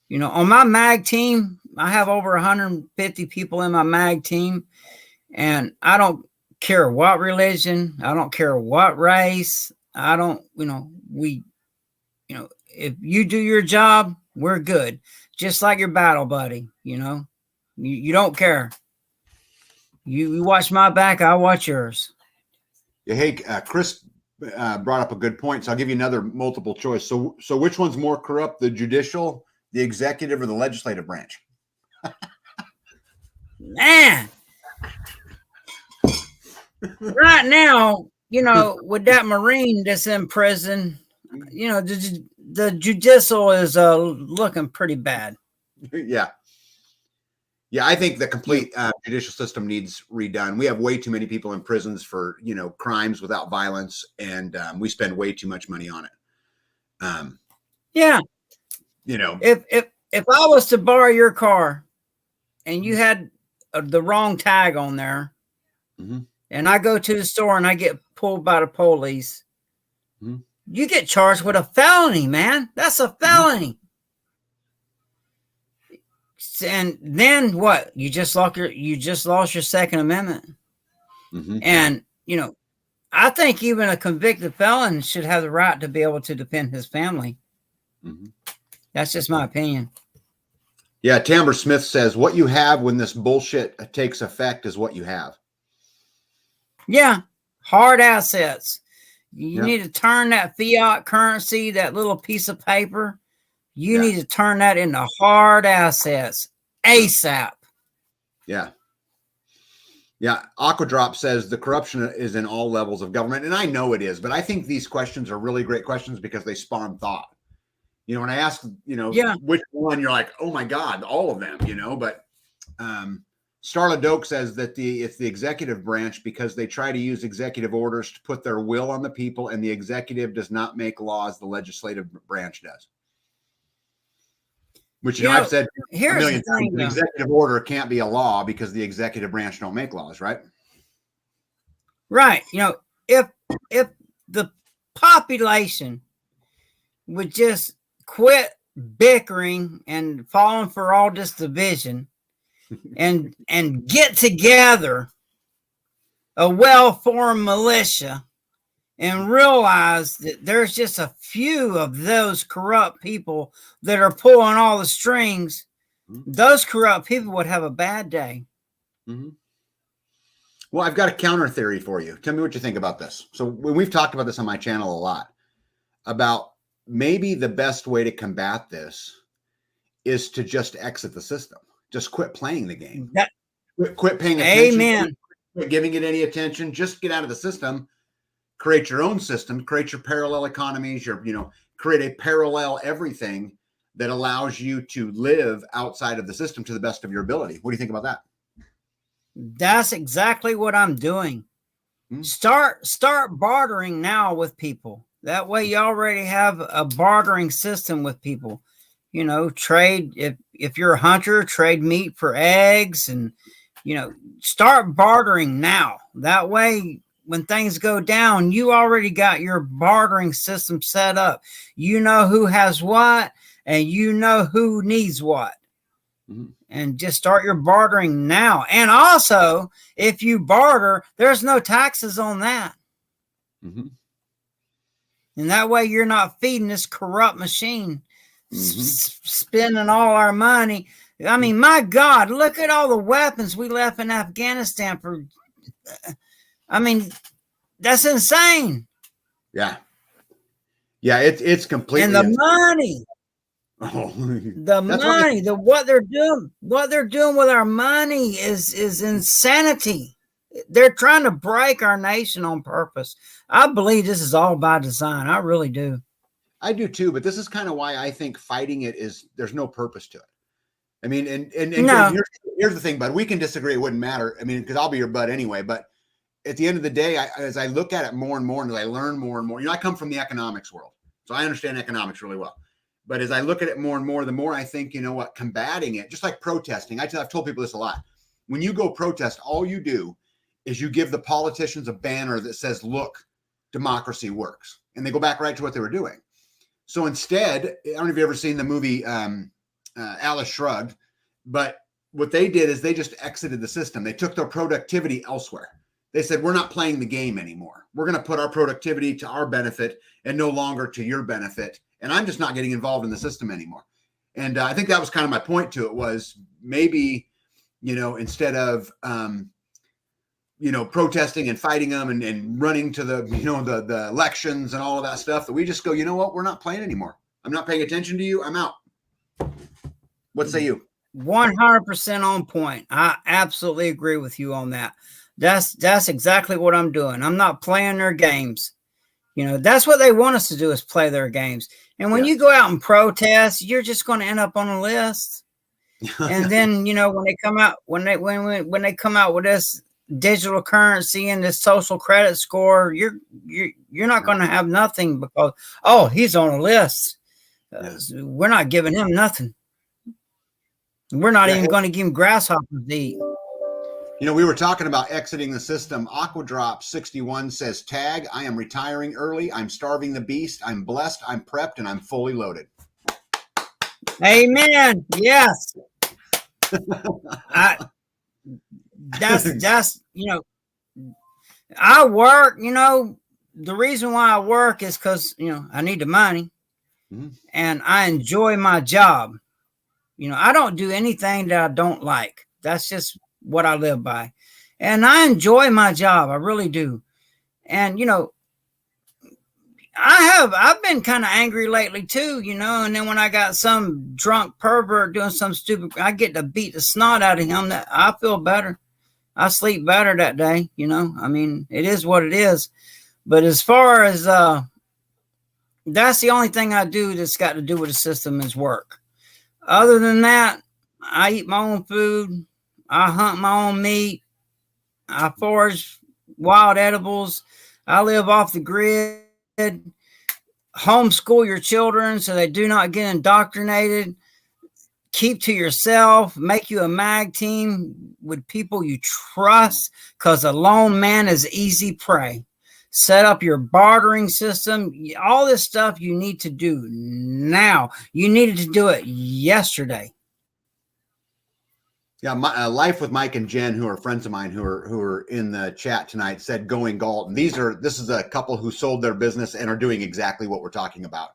You know, on my MAG team, I have over 150 people in my MAG team, and I don't care what religion, I don't care what race, if you do your job, we're good. Just like your battle buddy, you know, you don't care. You watch my back, I watch yours. Yeah, hey, Chris brought up a good point, so I'll give you another multiple choice. So which one's more corrupt, the judicial, the executive, or the legislative branch? Man, right now, you know, with that Marine that's in prison, you know, the judicial is looking pretty bad. Yeah. I think the complete judicial system needs redone. We have way too many people in prisons for, you know, crimes without violence, and we spend way too much money on it. Yeah. You know, if if I was to borrow your car and you had the wrong tag on there, and I go to the store and I get pulled by the police, you get charged with a felony, man. That's a felony. And then what? You just lost your Second Amendment. And I think even a convicted felon should have the right to be able to defend his family. That's just my opinion. Yeah, Tamber Smith says, what you have when this bullshit takes effect is what you have. Yeah, hard assets. You need to turn that fiat currency, that little piece of paper, you need to turn that into hard assets ASAP. Yeah. Aquadrop says the corruption is in all levels of government. And I know it is, but I think these questions are really great questions because they spawn thought. When I ask, which one, you're like, oh my God, all of them, but Starla Doak says that it's the executive branch because they try to use executive orders to put their will on the people, and the executive does not make laws, the legislative branch does. Which I've said a million times, the executive order can't be a law because the executive branch don't make laws, right? Right. If the population would just quit bickering and falling for all this division and get together a well-formed militia and realize that there's just a few of those corrupt people that are pulling all the strings, those corrupt people would have a bad day. Well, I've got a counter theory for you. Tell me what you think about this. So we've talked about this on my channel a lot, about maybe the best way to combat this is to just exit the system. Just quit playing the game. Quit paying attention. Amen. Quit giving it any attention. Just get out of the system. Create your own system. Create your parallel economies. Create a parallel everything that allows you to live outside of the system to the best of your ability. What do you think about that? That's exactly what I'm doing. Start bartering now with people. That way you already have a bartering system with people. Trade, if you're a hunter, trade meat for eggs, and start bartering now. That way when things go down, you already got your bartering system set up. You know who has what, and you know who needs what. And just start your bartering now. And also, if you barter, there's no taxes on that. And that way you're not feeding this corrupt machine, spending all our money. I mean, my God, look at all the weapons we left in Afghanistan for. I mean, that's insane. Yeah, it's completely. And the money. What they're doing with our money is insanity. They're trying to break our nation on purpose. I believe this is all by design. I really do. I do too, but this is kind of why I think fighting it there's no purpose to it. I mean, and no. here's the thing, bud. We can disagree. It wouldn't matter. I mean, because I'll be your bud anyway. But at the end of the day, as I look at it more and more, and as I learn more and more, I come from the economics world, so I understand economics really well. But as I look at it more and more, the more I think, combating it, just like protesting. I've told people this a lot. When you go protest, all you do is you give the politicians a banner that says, look, democracy works. And they go back right to what they were doing. So instead, I don't know if you've ever seen the movie Atlas Shrugged, but what they did is they just exited the system. They took their productivity elsewhere. They said, we're not playing the game anymore. We're going to put our productivity to our benefit and no longer to your benefit. And I'm just not getting involved in the system anymore. And I think that was kind of my point to it, was maybe, instead of, protesting and fighting them and running to the, the elections and all of that stuff, that we just go, you know what, we're not playing anymore. I'm not paying attention to you. I'm out. What say you? 100% on point. I absolutely agree with you on that. That's exactly what I'm doing. I'm not playing their games. That's what they want us to do, is play their games. And when you go out and protest, you're just going to end up on a list. And then, when they come out, when they come out with this digital currency and this social credit score, you're not going to have nothing because, he's on a list. We're not giving him nothing. We're not Yeah. even going to give him grasshoppers to eat. You know, we were talking about exiting the system. Aquadrop 61 says, tag, I am retiring early. I'm starving the beast. I'm blessed. I'm prepped and I'm fully loaded. Amen. Yes. That's, I work, the reason why I work is because, I need the money and I enjoy my job. I don't do anything that I don't like. That's just what I live by. And I enjoy my job. I really do. And, I've been kind of angry lately too, and then when I got some drunk pervert doing some stupid, I get to beat the snot out of him. That I feel better. I sleep better that day, I mean, it is what it is. But as far as, that's the only thing I do that's got to do with the system is work. Other than that, I eat my own food. I hunt my own meat. I forage wild edibles. I live off the grid. Homeschool your children so they do not get indoctrinated. Keep to yourself. Make you a mag team with people you trust, because a lone man is easy prey. Set up your bartering system. All this stuff you need to do now. You needed to do it yesterday. Yeah, my Life with Mike and Jen, who are friends of mine who are in the chat tonight, said going Galton. This is a couple who sold their business and are doing exactly what we're talking about.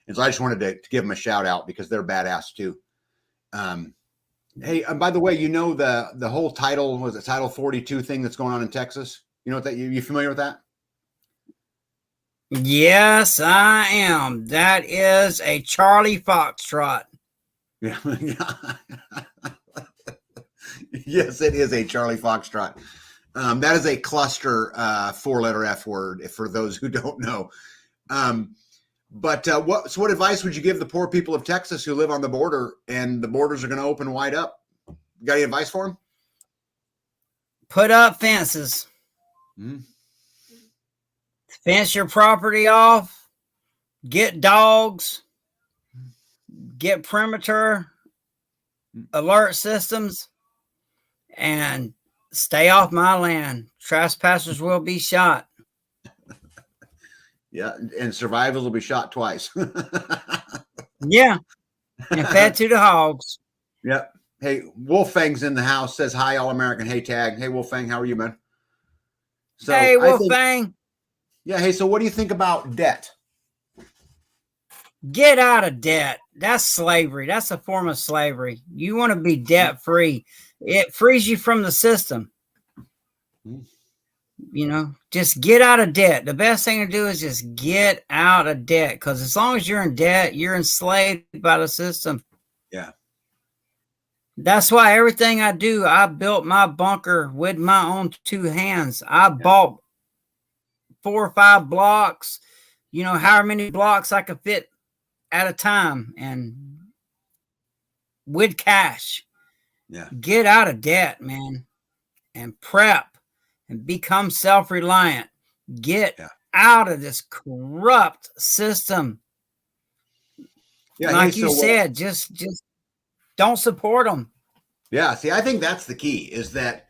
And so I just wanted to give them a shout out because they're badass too. Hey, by the way, the whole Title 42 thing that's going on in Texas? You know what you familiar with that? Yes, I am. That is a Charlie Foxtrot. Yeah. Yes, it is a Charlie Foxtrot. That is a cluster 4-letter F word, for those who don't know. But what advice would you give the poor people of Texas who live on the border and the borders are going to open wide up? Got any advice for them? Put up fences. Mm-hmm. Fence your property off. Get dogs. Get perimeter alert systems. And stay off my land. Trespassers will be shot. Yeah, and survivors will be shot twice. Yeah, and fed to the hogs. Yep. Hey, Wolfang's in the house. Says hi, all American. Hey, tag. Hey, Wolfang, how are you, man? So hey, Wolfang. Yeah. Hey, so what do you think about debt? Get out of debt. That's slavery. That's a form of slavery. You want to be debt free. It frees you from the system. Just get out of debt. The best thing to do is just get out of debt, because as long as you're in debt, you're enslaved by the system. Yeah. That's why everything I do, I built my bunker with my own 2 hands. I bought 4 or 5 blocks, however many blocks I could fit at a time, and with cash. Yeah. Get out of debt, man, and prep and become self-reliant. Get out of this corrupt system. Yeah, like you said, just don't support them. Yeah, see, I think that's the key, is that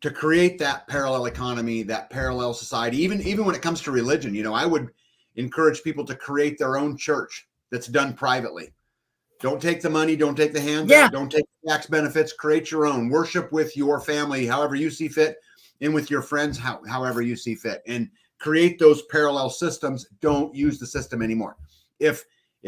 to create that parallel economy, that parallel society, even when it comes to religion, I would encourage people to create their own church that's done privately. Don't take the money. Don't take the handout. Don't take the tax benefits. Create your own. Worship with your family, however you see fit, and with your friends, however you see fit. And create those parallel systems. Don't use the system anymore. If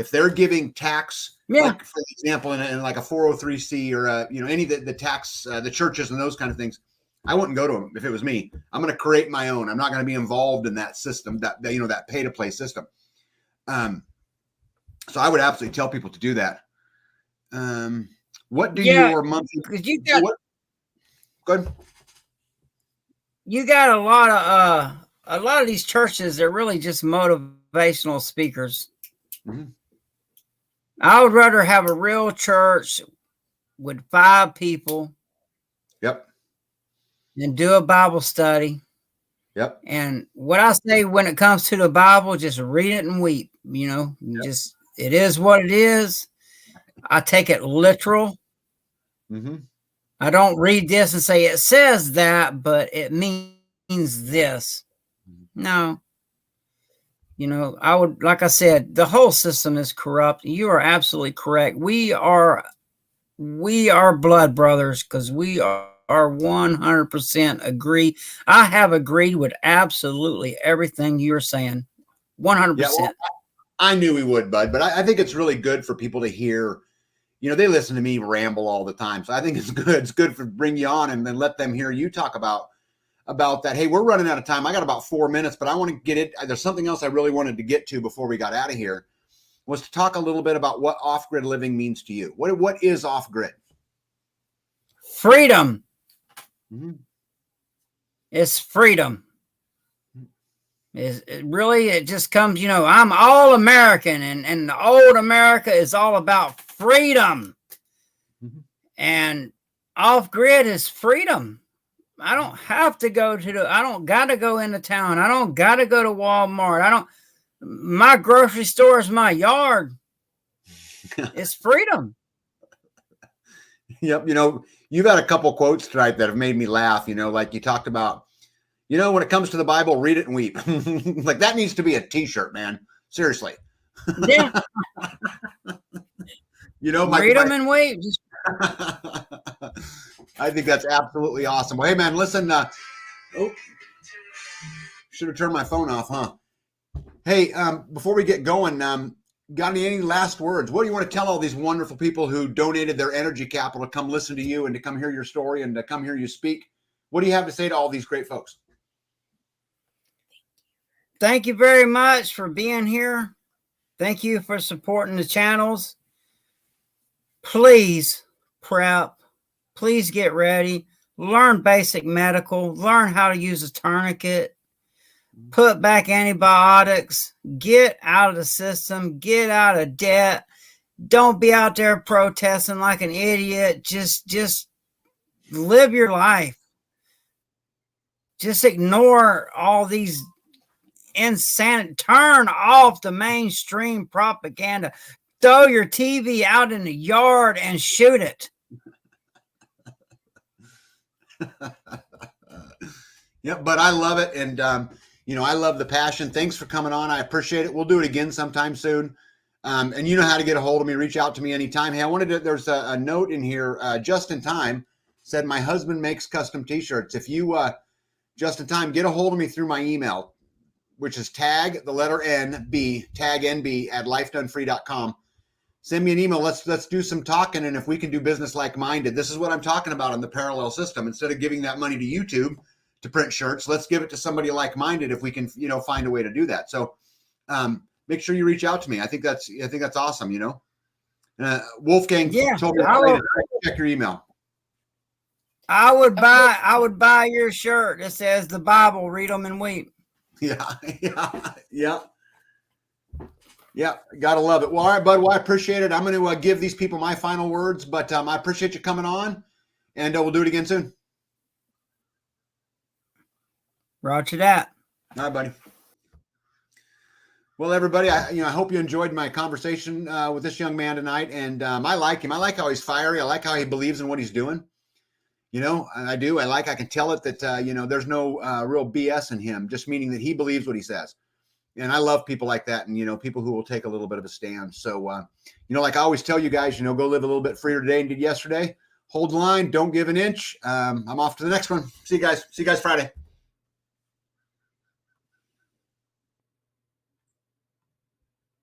they're giving tax, like for example, in like a 403c or any of the tax, the churches and those kind of things, I wouldn't go to them if it was me. I'm going to create my own. I'm not going to be involved in that system, that pay to play system. So I would absolutely tell people to do that. What do your monthly? Go ahead. You got a lot of these churches. They're really just motivational speakers. Mm-hmm. I would rather have a real church with 5 people. Yep. And do a Bible study. Yep. And what I say when it comes to the Bible, just read it and weep. Just it is what it is. I take it literal. Mm-hmm. I don't read this and say it says that, but it means this. No. You know, I would, like I said, the whole system is corrupt. You are absolutely correct. We are blood brothers because we are 100% agree. I have agreed with absolutely everything you're saying. 100%. Yeah, well, I knew we would, Bud, but I think it's really good for people to hear. You know, they listen to me ramble all the time. So I think it's good. It's good for bring you on and then let them hear you talk about that. Hey, we're running out of time. I got about 4 minutes, but I want to get it. There's something else I really wanted to get to before we got out of here, was to talk a little bit about what off-grid living means to you. What is off-grid? Freedom. Mm-hmm. It's freedom. It just comes, you know, I'm all American, and the old America is all about freedom. Mm-hmm. And off-grid is freedom. I don't have to go I don't got to go into town. I don't got to go to Walmart. My grocery store is my yard. It's freedom. Yep. You know, you've had a couple quotes tonight that have made me laugh, you know, like you talked about, you know, when it comes to the Bible, read it and weep. Like that needs to be a t-shirt, man. Seriously. Yeah. You know, read them and weep. I think that's absolutely awesome. Well, hey, man, listen. Should have turned my phone off, huh? Hey, before we get going, got any last words? What do you want to tell all these wonderful people who donated their energy capital to come listen to you and to come hear your story and to come hear you speak? What do you have to say to all these great folks? Thank you very much for being here. Thank you for supporting the channels. Please prep. Please get ready. Learn basic medical. Learn how to use a tourniquet. Put back antibiotics. Get out of the system. Get out of debt. Don't be out there protesting like an idiot. Just live your life. Just ignore all these insanity. Turn off the mainstream propaganda. Throw your TV out in the yard and shoot it. Yep, but I love it. And, you know, I love the passion. Thanks for coming on. I appreciate it. We'll do it again sometime soon. And you know how to get a hold of me. Reach out to me anytime. Hey, there's a note in here, just in time, said my husband makes custom t-shirts. If you, just in time, get a hold of me through my email, which is tag NB at lifedonefree.com. Send me an email. Let's do some talking. And if we can do business like-minded, this is what I'm talking about on the parallel system. Instead of giving that money to YouTube to print shirts, let's give it to somebody like-minded if we can, you know, find a way to do that. So make sure you reach out to me. I think that's awesome, you know. Wolfgang told me to check your email. I would buy your shirt that says the Bible, read them and weep. Yeah, gotta love it. Well, all right, bud. Well, I appreciate it. I'm going to give these people my final words, but I appreciate you coming on, and we'll do it again soon. Roger that. All right, buddy. Well, everybody, I hope you enjoyed my conversation with this young man tonight, and I like him. I like how he's fiery. I like how he believes in what he's doing. You know, I do. I can tell it that, you know, there's no real BS in him, just meaning that he believes what he says. And I love people like that, and, you know, people who will take a little bit of a stand. So, you know, like I always tell you guys, you know, go live a little bit freer today than you did yesterday. Hold the line. Don't give an inch. I'm off to the next one. See you guys Friday.